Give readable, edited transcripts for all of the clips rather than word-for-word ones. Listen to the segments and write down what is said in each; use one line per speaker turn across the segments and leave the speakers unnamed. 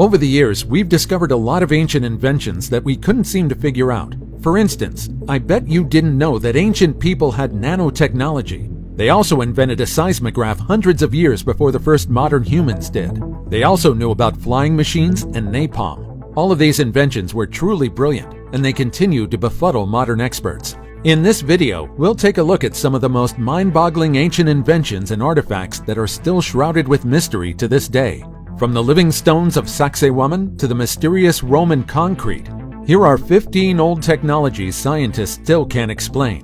Over the years, we've discovered a lot of ancient inventions that we couldn't seem to figure out. For instance, I bet you didn't know that ancient people had nanotechnology. They also invented a seismograph hundreds of years before the first modern humans did. They also knew about flying machines and napalm. All of these inventions were truly brilliant, and they continue to befuddle modern experts. In this video, we'll take a look at some of the most mind-boggling ancient inventions and artifacts that are still shrouded with mystery to this day. From the living stones of Sacsayhuaman to the mysterious Roman concrete, here are 15 old technologies scientists still can't explain.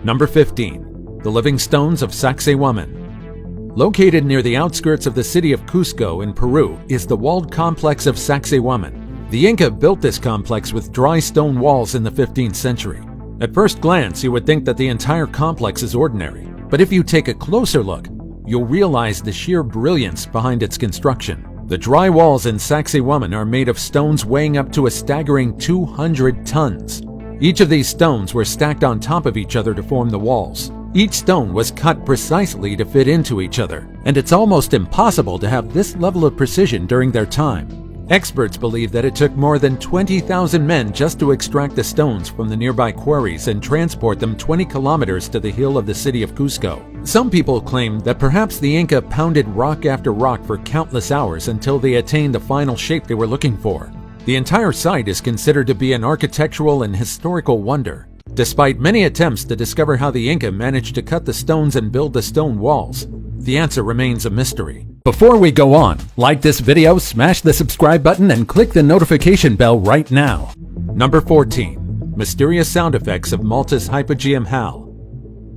Number 15. The living stones of Sacsayhuaman. Located near the outskirts of the city of Cusco in Peru is the walled complex of Sacsayhuaman. The Inca built this complex with dry stone walls in the 15th century. At first glance, you would think that the entire complex is ordinary, but if you take a closer look, you'll realize the sheer brilliance behind its construction. The dry walls in Sacsayhuaman are made of stones weighing up to a staggering 200 tons. Each of these stones were stacked on top of each other to form the walls. Each stone was cut precisely to fit into each other, and it's almost impossible to have this level of precision during their time. Experts believe that it took more than 20,000 men just to extract the stones from the nearby quarries and transport them 20 kilometers to the hill of the city of Cusco. Some people claim that perhaps the Inca pounded rock after rock for countless hours until they attained the final shape they were looking for. The entire site is considered to be an architectural and historical wonder. Despite many attempts to discover how the Inca managed to cut the stones and build the stone walls, the answer remains a mystery. Before we go on, like this video, smash the subscribe button, and click the notification bell right now. Number 14. Mysterious sound effects of Malta's Hypogeum Hal.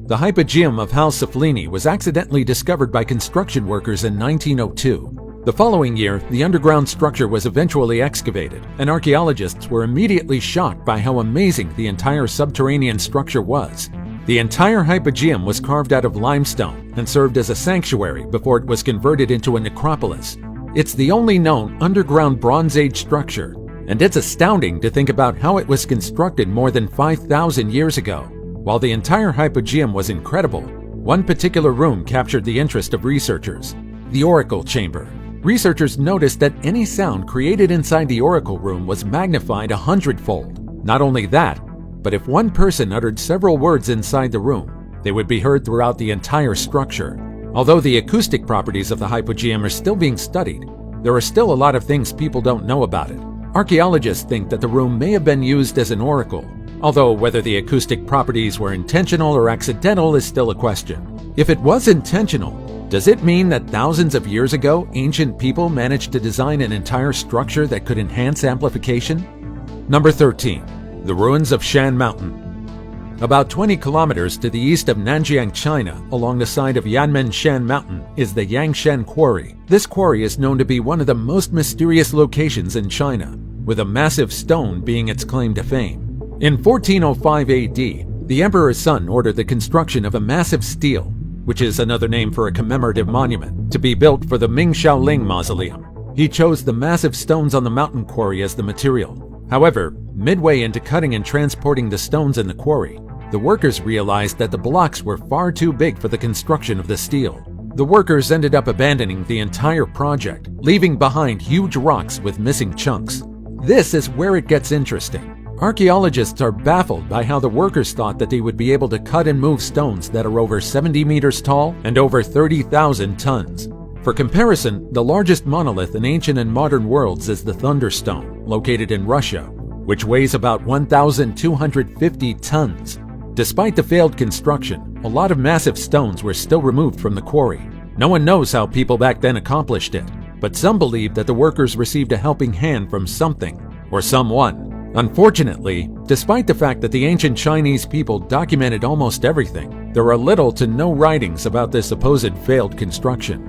The Hypogeum of Hal Saflieni was accidentally discovered by construction workers in 1902. The following year, the underground structure was eventually excavated, and archaeologists were immediately shocked by how amazing the entire subterranean structure was. The entire hypogeum was carved out of limestone and served as a sanctuary before it was converted into a necropolis. It's the only known underground Bronze Age structure, and it's astounding to think about how it was constructed more than 5,000 years ago. While the entire hypogeum was incredible, one particular room captured the interest of researchers: the oracle chamber. Researchers noticed that any sound created inside the oracle room was magnified 100-fold. Not only that, but if one person uttered several words inside the room, they would be heard throughout the entire structure. Although the acoustic properties of the hypogeum are still being studied, there are still a lot of things people don't know about it. Archaeologists think that the room may have been used as an oracle, although whether the acoustic properties were intentional or accidental is still a question. If it was intentional, does it mean that thousands of years ago, ancient people managed to design an entire structure that could enhance amplification? Number 13. The ruins of Shan Mountain. About 20 kilometers to the east of Nanjiang, China, along the side of Yanmen Shan Mountain, is the Yangshan Quarry. This quarry is known to be one of the most mysterious locations in China, with a massive stone being its claim to fame. In 1405 AD, the emperor's son ordered the construction of a massive stele, which is another name for a commemorative monument, to be built for the Ming Shaoling Mausoleum. He chose the massive stones on the mountain quarry as the material. However, midway into cutting and transporting the stones in the quarry, the workers realized that the blocks were far too big for the construction of the stele. The workers ended up abandoning the entire project, leaving behind huge rocks with missing chunks. This is where it gets interesting. Archaeologists are baffled by how the workers thought that they would be able to cut and move stones that are over 70 meters tall and over 30,000 tons. For comparison, the largest monolith in ancient and modern worlds is the Thunderstone, located in Russia, which weighs about 1,250 tons. Despite the failed construction, a lot of massive stones were still removed from the quarry. No one knows how people back then accomplished it, but some believe that the workers received a helping hand from something or someone. Unfortunately, despite the fact that the ancient Chinese people documented almost everything, there are little to no writings about this supposed failed construction.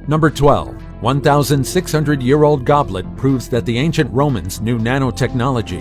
Number 12. 1,600-year-old goblet proves that the ancient Romans knew nanotechnology.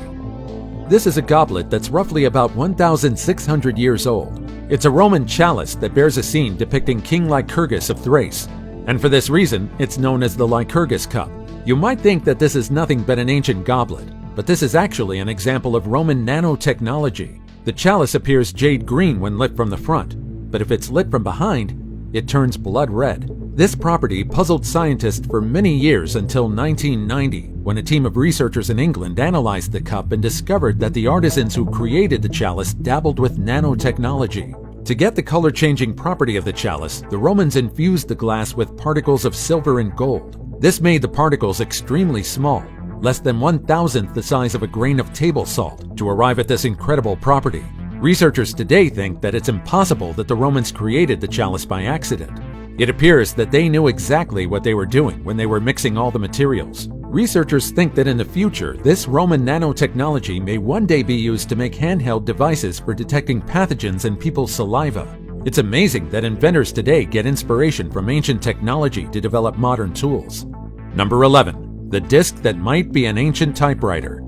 This is a goblet that's roughly about 1,600 years old. It's a Roman chalice that bears a scene depicting King Lycurgus of Thrace, and for this reason, it's known as the Lycurgus cup. You might think that this is nothing but an ancient goblet, but this is actually an example of Roman nanotechnology. The chalice appears jade green when lit from the front, but if it's lit from behind, it turns blood red. This property puzzled scientists for many years until 1990, when a team of researchers in England analyzed the cup and discovered that the artisans who created the chalice dabbled with nanotechnology. To get the color-changing property of the chalice, the Romans infused the glass with particles of silver and gold. This made the particles extremely small, less than 1,000th the size of a grain of table salt, to arrive at this incredible property. Researchers today think that it's impossible that the Romans created the chalice by accident. It appears that they knew exactly what they were doing when they were mixing all the materials. Researchers think that in the future, this Roman nanotechnology may one day be used to make handheld devices for detecting pathogens in people's saliva. It's amazing that inventors today get inspiration from ancient technology to develop modern tools. Number 11. The disc that might be an ancient typewriter.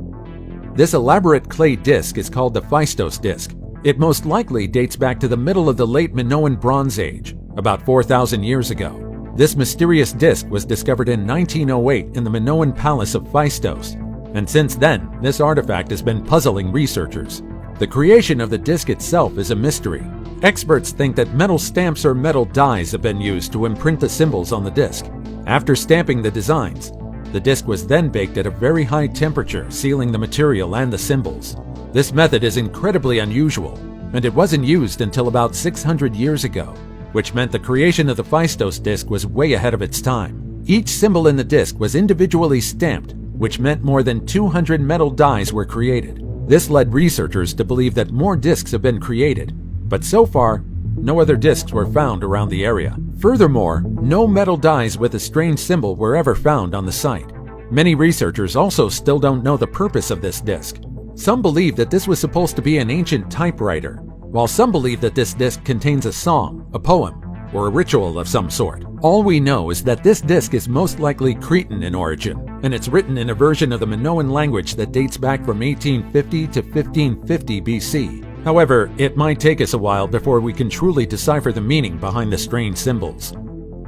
This elaborate clay disc is called the Phaistos disc. It most likely dates back to the middle of the late Minoan Bronze Age, about 4,000 years ago. This mysterious disc was discovered in 1908 in the Minoan Palace of Phaistos, and since then, this artifact has been puzzling researchers. The creation of the disc itself is a mystery. Experts think that metal stamps or metal dies have been used to imprint the symbols on the disc. After stamping the designs, the disc was then baked at a very high temperature, sealing the material and the symbols. This method is incredibly unusual, and it wasn't used until about 600 years ago, which meant the creation of the Phaistos disc was way ahead of its time. Each symbol in the disc was individually stamped, which meant more than 200 metal dies were created. This led researchers to believe that more discs have been created, but so far, no other discs were found around the area. Furthermore, no metal dies with a strange symbol were ever found on the site. Many researchers also still don't know the purpose of this disc. Some believe that this was supposed to be an ancient typewriter, while some believe that this disc contains a song, a poem, or a ritual of some sort. All we know is that this disc is most likely Cretan in origin, and it's written in a version of the Minoan language that dates back from 1850 to 1550 BC. However, it might take us a while before we can truly decipher the meaning behind the strange symbols.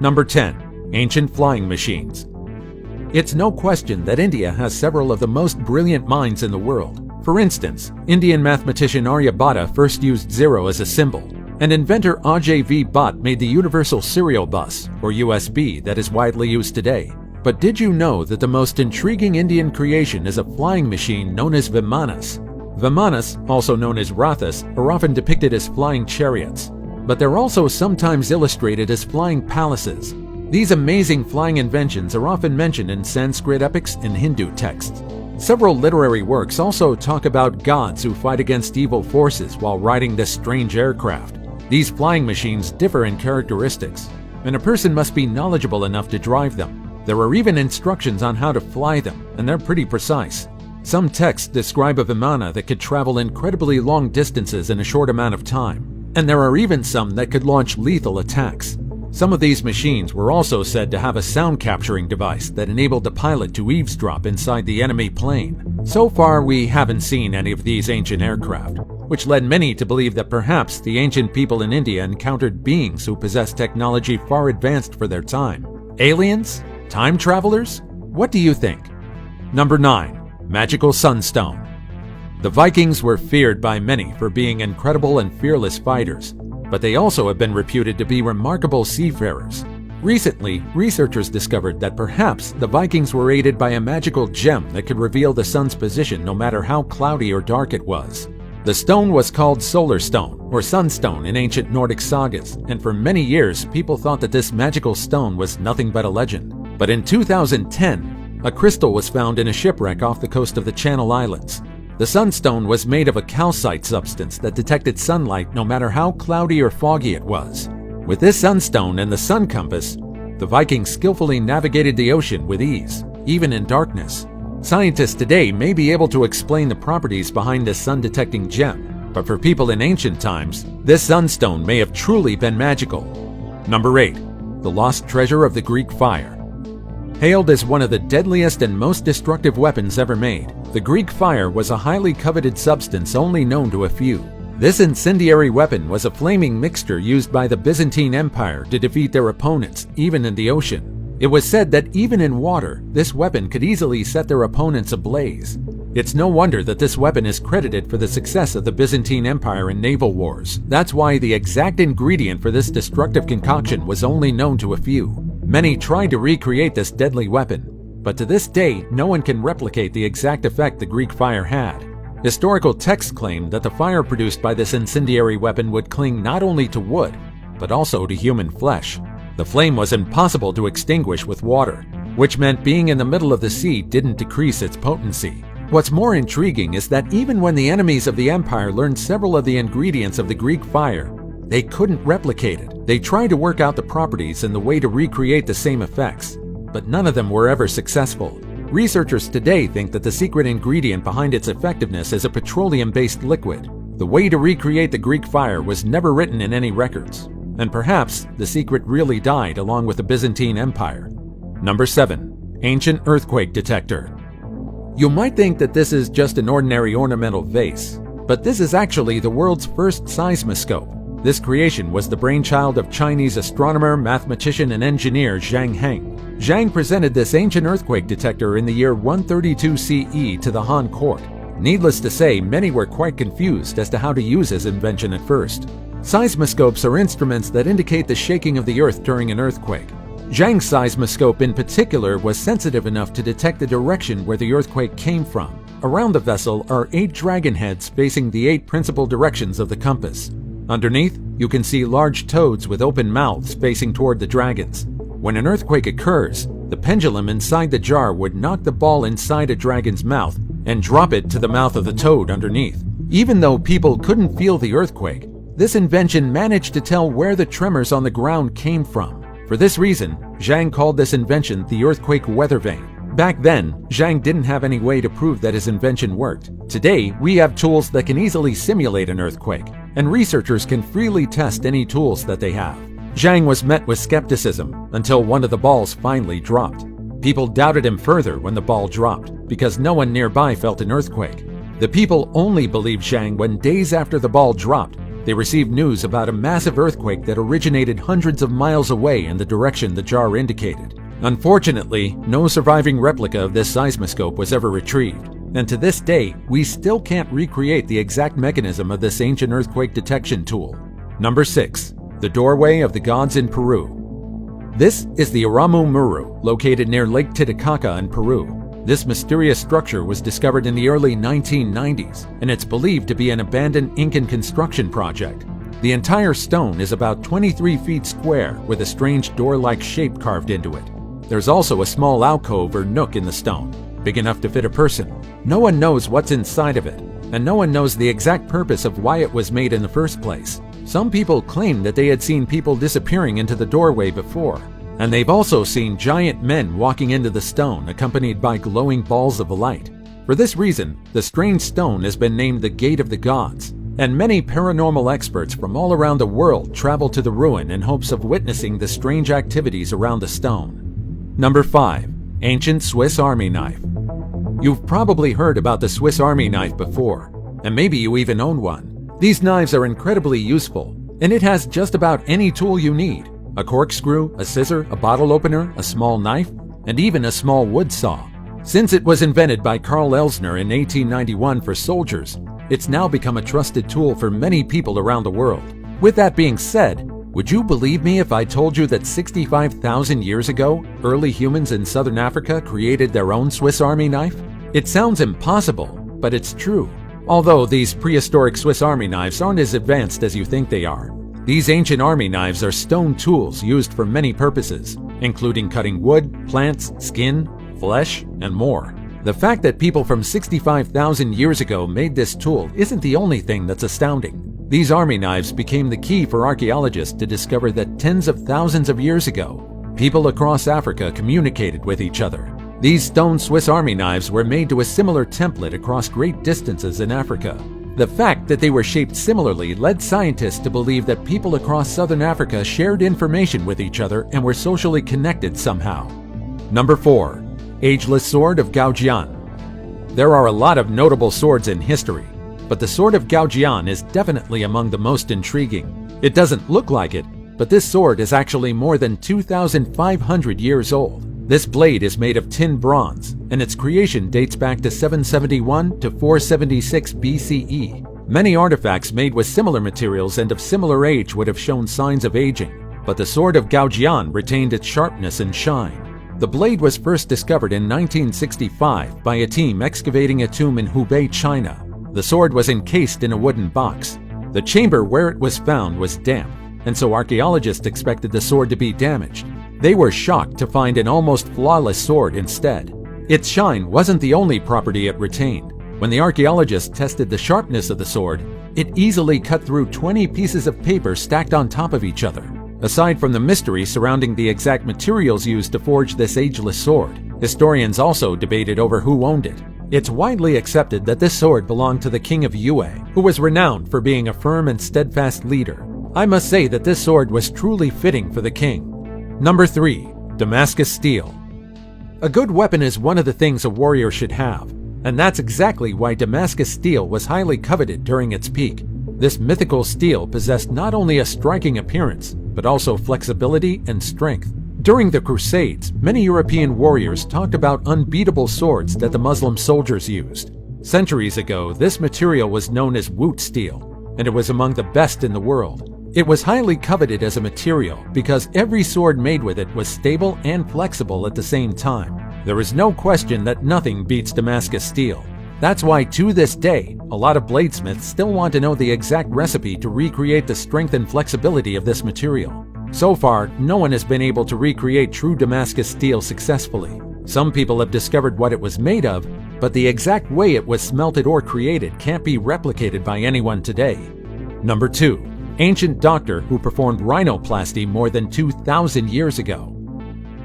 Number 10. Ancient flying machines. It's no question that India has several of the most brilliant minds in the world. For instance, Indian mathematician Aryabhata first used zero as a symbol, and inventor Ajay V. Bhatt made the Universal Serial Bus, or USB, that is widely used today. But did you know that the most intriguing Indian creation is a flying machine known as Vimanas? Vimanas, also known as Rathas, are often depicted as flying chariots, but they're also sometimes illustrated as flying palaces. These amazing flying inventions are often mentioned in Sanskrit epics and Hindu texts. Several literary works also talk about gods who fight against evil forces while riding this strange aircraft. These flying machines differ in characteristics, and a person must be knowledgeable enough to drive them. There are even instructions on how to fly them, and they're pretty precise. Some texts describe a Vimana that could travel incredibly long distances in a short amount of time, and there are even some that could launch lethal attacks. Some of these machines were also said to have a sound capturing device that enabled the pilot to eavesdrop inside the enemy plane. So far, we haven't seen any of these ancient aircraft, which led many to believe that perhaps the ancient people in India encountered beings who possessed technology far advanced for their time. Aliens? Time travelers? What do you think? Number 9. Magical Sunstone. The Vikings were feared by many for being incredible and fearless fighters, but they also have been reputed to be remarkable seafarers. Recently, researchers discovered that perhaps the Vikings were aided by a magical gem that could reveal the sun's position no matter how cloudy or dark it was. The stone was called Solar Stone, or Sunstone in ancient Nordic sagas, and for many years people thought that this magical stone was nothing but a legend. But in 2010, a crystal was found in a shipwreck off the coast of the Channel Islands. The sunstone was made of a calcite substance that detected sunlight no matter how cloudy or foggy it was. With this sunstone and the sun compass, the Vikings skillfully navigated the ocean with ease, even in darkness. Scientists today may be able to explain the properties behind this sun-detecting gem, but for people in ancient times, this sunstone may have truly been magical. Number 8. The Lost Treasure of the Greek Fire. Hailed as one of the deadliest and most destructive weapons ever made, the Greek fire was a highly coveted substance only known to a few. This incendiary weapon was a flaming mixture used by the Byzantine Empire to defeat their opponents, even in the ocean. It was said that even in water, this weapon could easily set their opponents ablaze. It's no wonder that this weapon is credited for the success of the Byzantine Empire in naval wars. That's why the exact ingredient for this destructive concoction was only known to a few. Many tried to recreate this deadly weapon, but to this day, no one can replicate the exact effect the Greek fire had. Historical texts claim that the fire produced by this incendiary weapon would cling not only to wood, but also to human flesh. The flame was impossible to extinguish with water, which meant being in the middle of the sea didn't decrease its potency. What's more intriguing is that even when the enemies of the empire learned several of the ingredients of the Greek fire, they couldn't replicate it. They tried to work out the properties and the way to recreate the same effects, but none of them were ever successful. Researchers today think that the secret ingredient behind its effectiveness is a petroleum-based liquid. The way to recreate the Greek fire was never written in any records, and perhaps the secret really died along with the Byzantine Empire. Number 7. Ancient Earthquake Detector. You might think that this is just an ordinary ornamental vase, but this is actually the world's first seismoscope. This creation was the brainchild of Chinese astronomer, mathematician, and engineer Zhang Heng. Zhang presented this ancient earthquake detector in the year 132 CE to the Han court. Needless to say, many were quite confused as to how to use his invention at first. Seismoscopes are instruments that indicate the shaking of the earth during an earthquake. Zhang's seismoscope in particular was sensitive enough to detect the direction where the earthquake came from. Around the vessel are 8 dragon heads facing the 8 principal directions of the compass. Underneath, you can see large toads with open mouths facing toward the dragons. When an earthquake occurs, the pendulum inside the jar would knock the ball inside a dragon's mouth and drop it to the mouth of the toad underneath. Even though people couldn't feel the earthquake, this invention managed to tell where the tremors on the ground came from. For this reason, Zhang called this invention the earthquake weather vane. Back then, Zhang didn't have any way to prove that his invention worked. Today, we have tools that can easily simulate an earthquake, and researchers can freely test any tools that they have. Zhang was met with skepticism until one of the balls finally dropped. People doubted him further when the ball dropped, because no one nearby felt an earthquake. The people only believed Zhang when days after the ball dropped, they received news about a massive earthquake that originated hundreds of miles away in the direction the jar indicated. Unfortunately, no surviving replica of this seismoscope was ever retrieved, and to this day, we still can't recreate the exact mechanism of this ancient earthquake detection tool. Number 6. The Doorway of the Gods in Peru. This is the Aramu Muru, located near Lake Titicaca in Peru. This mysterious structure was discovered in the early 1990s, and it's believed to be an abandoned Incan construction project. The entire stone is about 23 feet square with a strange door-like shape carved into it. There's also a small alcove or nook in the stone, big enough to fit a person. No one knows what's inside of it, and no one knows the exact purpose of why it was made in the first place. Some people claim that they had seen people disappearing into the doorway before, and they've also seen giant men walking into the stone accompanied by glowing balls of light. For this reason, the strange stone has been named the Gate of the Gods, and many paranormal experts from all around the world travel to the ruin in hopes of witnessing the strange activities around the stone. Number 5. Ancient Swiss Army Knife. You've probably heard about the Swiss Army knife before, and maybe you even own one. These knives are incredibly useful, and it has just about any tool you need. A corkscrew, a scissor, a bottle opener, a small knife, and even a small wood saw. Since it was invented by Karl Elsner in 1891 for soldiers, it's now become a trusted tool for many people around the world. With that being said, would you believe me if I told you that 65,000 years ago, early humans in southern Africa created their own Swiss Army knife? It sounds impossible, but it's true. Although these prehistoric Swiss Army knives aren't as advanced as you think they are. These ancient army knives are stone tools used for many purposes, including cutting wood, plants, skin, flesh, and more. The fact that people from 65,000 years ago made this tool isn't the only thing that's astounding. These army knives became the key for archaeologists to discover that tens of thousands of years ago, people across Africa communicated with each other. These stone Swiss Army knives were made to a similar template across great distances in Africa. The fact that they were shaped similarly led scientists to believe that people across southern Africa shared information with each other and were socially connected somehow. Number 4. Ageless Sword of Gaojian. There are a lot of notable swords in history, but the Sword of Gaojian is definitely among the most intriguing. It doesn't look like it, but this sword is actually more than 2,500 years old. This blade is made of tin bronze, and its creation dates back to 771 to 476 BCE. Many artifacts made with similar materials and of similar age would have shown signs of aging. but the sword of Gaojian retained its sharpness and shine. The blade was first discovered in 1965 by a team excavating a tomb in Hubei, China. The sword was encased in a wooden box. The chamber where it was found was damp, and so archaeologists expected the sword to be damaged. They were shocked to find an almost flawless sword instead. Its shine wasn't the only property it retained. When the archaeologists tested the sharpness of the sword, it easily cut through 20 pieces of paper stacked on top of each other. Aside from the mystery surrounding the exact materials used to forge this ageless sword, historians also debated over who owned it. It's widely accepted that this sword belonged to the king of Yue, who was renowned for being a firm and steadfast leader. I must say that this sword was truly fitting for the king. Number 3. Damascus Steel. A good weapon is one of the things a warrior should have, and that's exactly why Damascus steel was highly coveted during its peak. This mythical steel possessed not only a striking appearance, but also flexibility and strength. During the Crusades, many European warriors talked about unbeatable swords that the Muslim soldiers used. Centuries ago, this material was known as Wootz steel, and it was among the best in the world. It was highly coveted as a material because every sword made with it was stable and flexible at the same time. There is no question that nothing beats Damascus steel. That's why to this day, a lot of bladesmiths still want to know the exact recipe to recreate the strength and flexibility of this material. So far, no one has been able to recreate true Damascus steel successfully. Some people have discovered what it was made of, but the exact way it was smelted or created can't be replicated by anyone today. Number 2. Ancient doctor who performed rhinoplasty more than 2,000 years ago.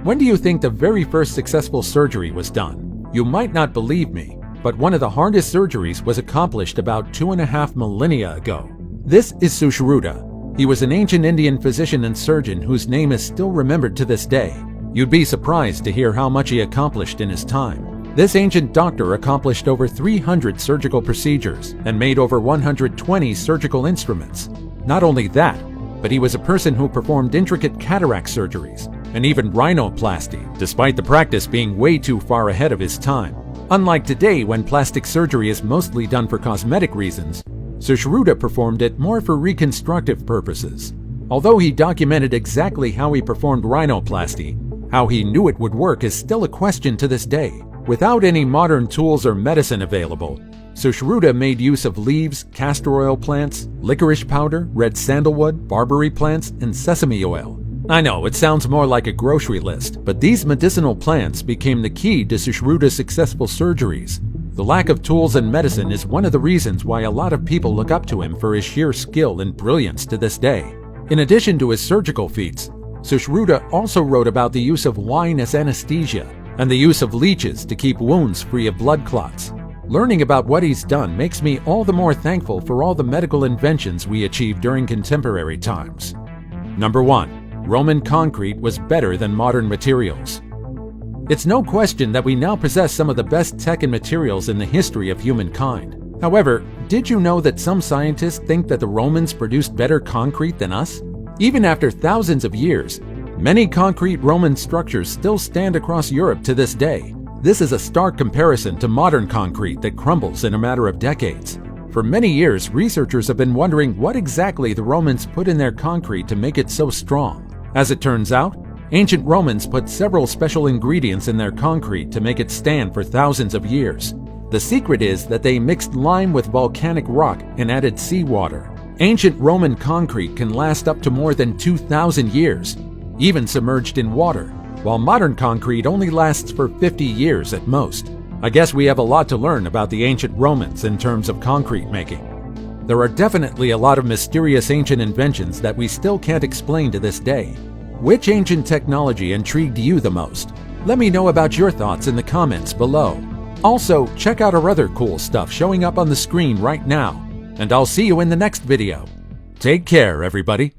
When do you think the very first successful surgery was done? You might not believe me, but one of the hardest surgeries was accomplished about 2.5 millennia ago. This is Sushruta. He was an ancient Indian physician and surgeon whose name is still remembered to this day. You'd be surprised to hear how much he accomplished in his time. This ancient doctor accomplished over 300 surgical procedures and made over 120 surgical instruments. Not only that, but he was a person who performed intricate cataract surgeries and even rhinoplasty, despite the practice being way too far ahead of his time. Unlike today, when plastic surgery is mostly done for cosmetic reasons, Sushruta performed it more for reconstructive purposes. Although he documented exactly how he performed rhinoplasty, how he knew it would work is still a question to this day. Without any modern tools or medicine available, Sushruta made use of leaves, castor oil plants, licorice powder, red sandalwood, barberry plants, and sesame oil. I know, it sounds more like a grocery list, but these medicinal plants became the key to Sushruta's successful surgeries. The lack of tools and medicine is one of the reasons why a lot of people look up to him for his sheer skill and brilliance to this day. In addition to his surgical feats, Sushruta also wrote about the use of wine as anesthesia and the use of leeches to keep wounds free of blood clots. Learning about what he's done makes me all the more thankful for all the medical inventions we achieved during contemporary times. Number 1. Roman concrete was better than modern materials. It's no question that we now possess some of the best tech and materials in the history of humankind. However, did you know that some scientists think that the Romans produced better concrete than us? Even after thousands of years, many concrete Roman structures still stand across Europe to this day. This is a stark comparison to modern concrete that crumbles in a matter of decades. For many years, researchers have been wondering what exactly the Romans put in their concrete to make it so strong. As it turns out, ancient Romans put several special ingredients in their concrete to make it stand for thousands of years. The secret is that they mixed lime with volcanic rock and added seawater. Ancient Roman concrete can last up to more than 2,000 years, even submerged in water, while modern concrete only lasts for 50 years at most. I guess we have a lot to learn about the ancient Romans in terms of concrete making. There are definitely a lot of mysterious ancient inventions that we still can't explain to this day. Which ancient technology intrigued you the most? Let me know about your thoughts in the comments below. Also, check out our other cool stuff showing up on the screen right now, and I'll see you in the next video. Take care, everybody.